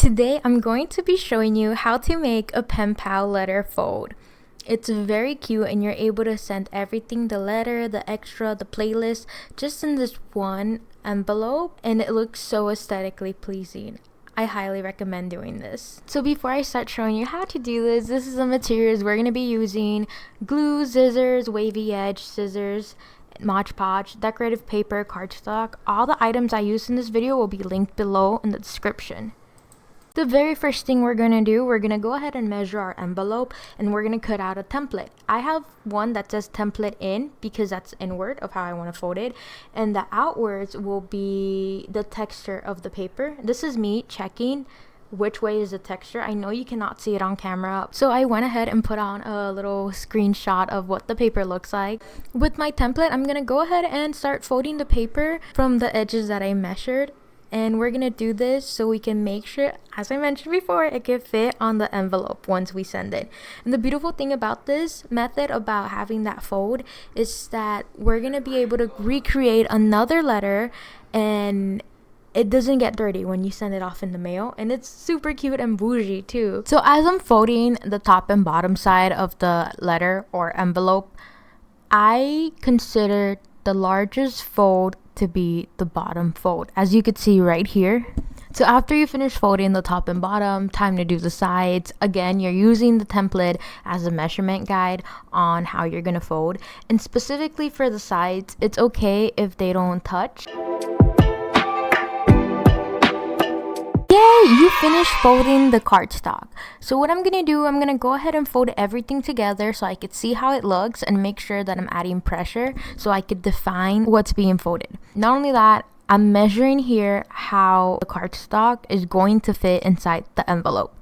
Today I'm going to be showing you how to make a Penpal letter fold. It's very cute and you're able to send everything, the letter, the extra, the playlist, just in this one envelope, and it looks so aesthetically pleasing. I highly recommend doing this. So before I start showing you how to do this is the materials we're going to be using: glue, scissors, wavy-edge scissors, Podge, decorative paper, cardstock. All the items I use in this video will be linked below in the description. The very first thing we're gonna do, we're gonna go ahead and measure our envelope and we're gonna cut out a template. I have one that says template in because that's inward of how I want to fold it, and the outwards will be the texture of the paper. This is me checking which way is the texture. I know you cannot see it on camera, so I went ahead and put on a little screenshot of what the paper looks like. With my template, I'm gonna go ahead and start folding the paper from the edges that I measured. And we're gonna do this so we can make sure, as I mentioned before, it can fit on the envelope once we send it. And the beautiful thing about this method, about having that fold, is that we're gonna be able to recreate another letter and it doesn't get dirty when you send it off in the mail, and it's super cute and bougie too. So as I'm folding the top and bottom side of the letter or envelope, I consider the largest fold to be the bottom fold, as you could see right here. So after you finish folding the top and bottom, time to do the sides. Again, you're using the template as a measurement guide on how you're gonna fold, and specifically for the sides, it's okay if they don't touch. Yay, you finished folding the cardstock. So what I'm gonna do, I'm gonna go ahead and fold everything together so I could see how it looks and make sure that I'm adding pressure so I could define what's being folded. Not only that, I'm measuring here how the cardstock is going to fit inside the envelope.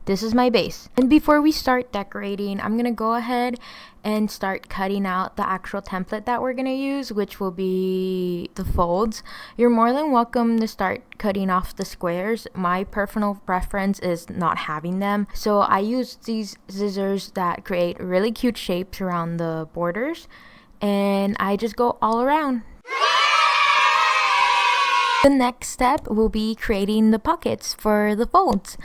This is my base. And before we start decorating, I'm gonna go ahead and start cutting out the actual template that we're gonna use, which will be the folds. You're more than welcome to start cutting off the squares. My personal preference is not having them, so I use these scissors that create really cute shapes around the borders, and I just go all around. The next step will be creating the pockets for the folds.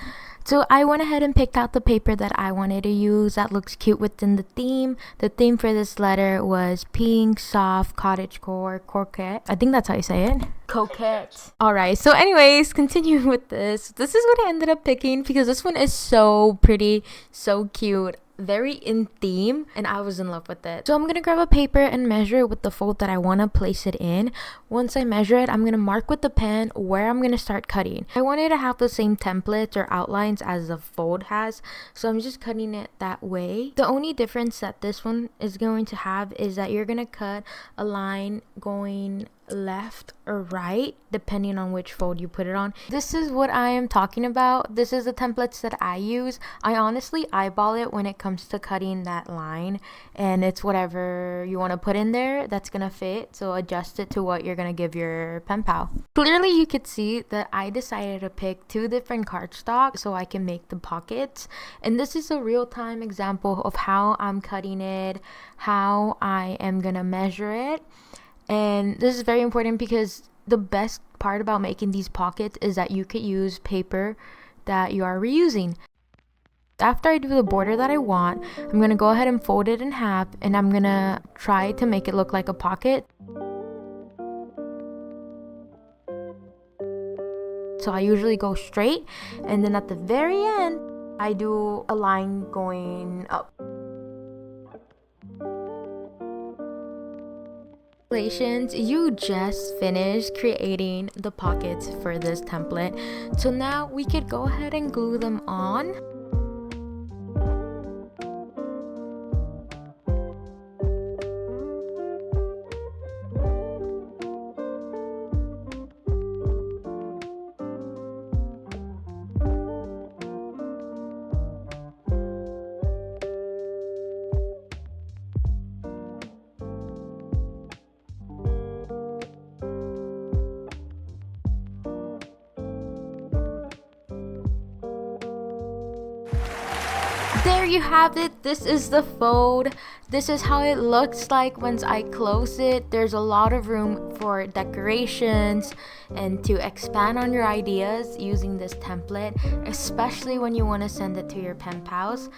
So I went ahead and picked out the paper that I wanted to use that looks cute within the theme. The theme for this letter was pink, soft, cottagecore, coquette. I think that's how you say it. Coquette. Alright, so anyways, continuing with this. This is what I ended up picking because this one is so pretty, so cute, very in theme, and I was in love with it. So I'm gonna grab a paper and measure it with the fold that I want to place it in. Once I measure it, I'm gonna mark with the pen where I'm gonna start cutting. I wanted to have the same templates or outlines as the fold has, so I'm just cutting it that way. The only difference that this one is going to have is that you're gonna cut a line going left or right depending on which fold you put it on. This is what I am talking about. This is the templates that I use. I honestly eyeball it when it comes to cutting that line, and it's whatever you want to put in there that's gonna fit, so adjust it to what you're gonna give your pen pal. Clearly you could see that I decided to pick two different cardstock so I can make the pockets, and this is a real-time example of how I'm cutting it, how I am gonna measure it. And this is very important because the best part about making these pockets is that you could use paper that you are reusing. After I do the border that I want, I'm going to go ahead and fold it in half, and I'm going to try to make it look like a pocket. So I usually go straight, and then at the very end, I do a line going up. Congratulations, you just finished creating the pockets for this template. So now we could go ahead and glue them on. There you have it. This is the fold. This is how it looks like once I close it. There's a lot of room for decorations and to expand on your ideas using this template, especially when you want to send it to your pen pals.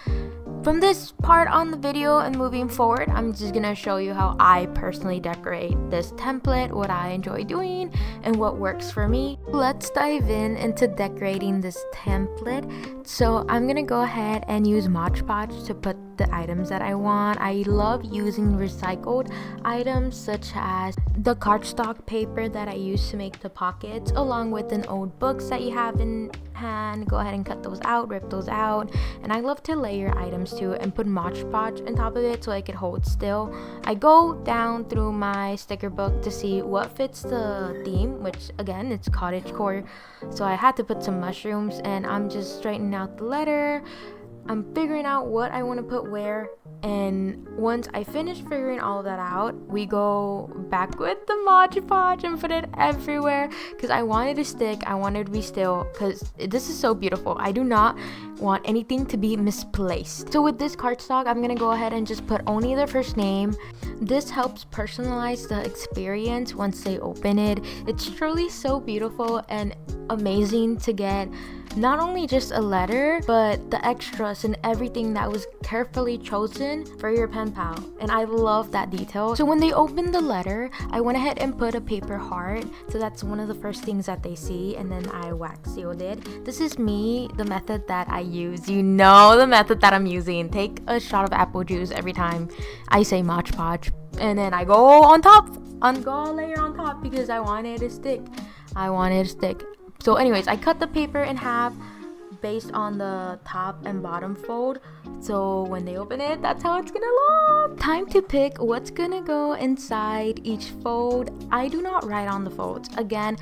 From this part on the video and moving forward, I'm just gonna show you how I personally decorate this template, what I enjoy doing, and what works for me. Let's dive into decorating this template. So I'm gonna go ahead and use Podge to put the items that I want. I love using recycled items such as the cardstock paper that I use to make the pockets, along with an old books that you have in hand. Go ahead and cut those out, rip those out. And I love to layer items too and put Podge on top of it so it can hold still. I go down through my sticker book to see what fits the theme, which again, it's Cottagecore. So I had to put some mushrooms, and I'm just straightening out the letter. I'm figuring out what I want to put where, and once I finish figuring all of that out, we go back with the Podge and put it everywhere because I want it to stick. I want it to be still because this is so beautiful. I do not want anything to be misplaced. So with this cardstock, I'm gonna go ahead and just put only their first name. This helps personalize the experience once they open it. It's truly so beautiful and amazing to get not only just a letter, but the extras and everything that was carefully chosen for your pen pal. And I love that detail. So when they open the letter, I went ahead and put a paper heart. So that's one of the first things that they see. And then I wax sealed it. This is me, the method that I use. You know the method that I'm using. Take a shot of apple juice every time I say Podge. And then I go on top. Go a layer on top because I want it to stick. So anyways, I cut the paper in half based on the top and bottom fold. So when they open it, that's how it's gonna look. Time to pick what's gonna go inside each fold. I do not write on the folds. Again,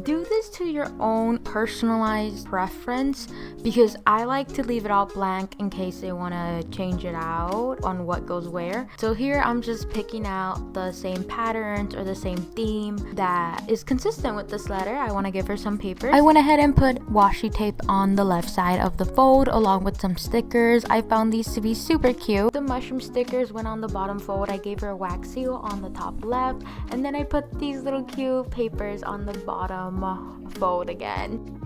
do this to your own personalized preference because I like to leave it all blank in case they want to change it out on what goes where. So here I'm just picking out the same patterns or the same theme that is consistent with this letter. I want to give her some papers. I went ahead and put washi tape on the left side of the fold along with some stickers. I found these to be super cute. The mushroom stickers went on the bottom fold. I gave her a wax seal on the top left, and then I put these little cute papers on the bottom fold again.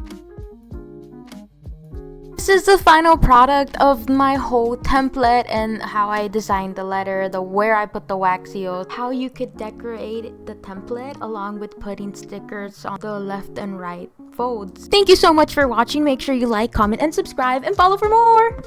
This is the final product of my whole template and how I designed the letter, where I put the wax seals, how you could decorate the template along with putting stickers on the left and right folds. Thank you so much for watching. Make sure you like, comment, and subscribe, and follow for more.